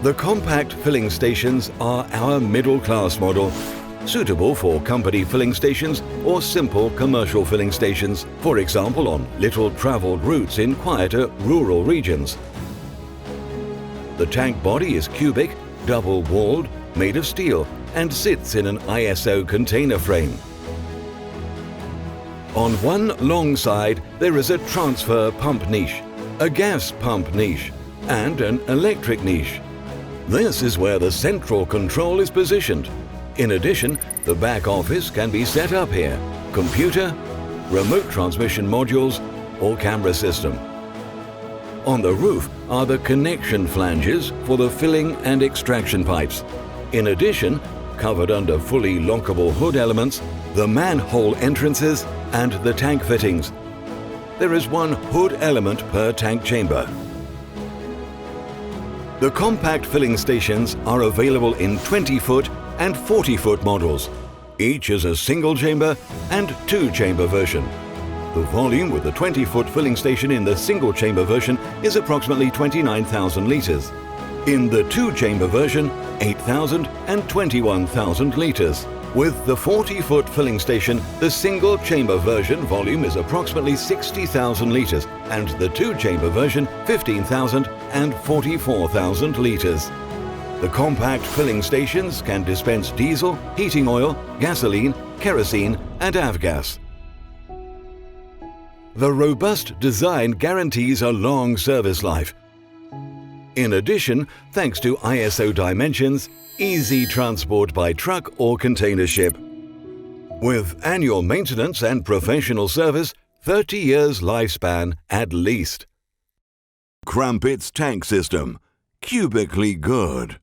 The compact filling stations are our middle-class model, suitable for company filling stations or simple commercial filling stations, for example on little travelled routes in quieter rural regions. The tank body is cubic, double-walled, made of steel and sits in an ISO container frame. On one long side there is a transfer pump niche, a gas pump niche and an electric niche. This is where the central control is positioned. In addition, the back office can be set up here, computer, remote transmission modules or camera system. On the roof are the connection flanges for the filling and extraction pipes. In addition, covered under fully lockable hood elements, the manhole entrances and the tank fittings. There is one hood element per tank chamber. The compact filling stations are available in 20-foot and 40-foot models. Each is a single chamber and two-chamber version. The volume with the 20-foot filling station in the single chamber version is approximately 29,000 litres. In the two-chamber version, 8,000 and 21,000 litres. With the 40-foot filling station, the single chamber version volume is approximately 60,000 litres and the two-chamber version 15,000 and 44,000 litres. The compact filling stations can dispense diesel, heating oil, gasoline, kerosene and avgas. The robust design guarantees a long service life. In addition, thanks to ISO dimensions, easy transport by truck or container ship. With annual maintenance and professional service, 30 years lifespan at least. Krampitz tank system. Cubically good.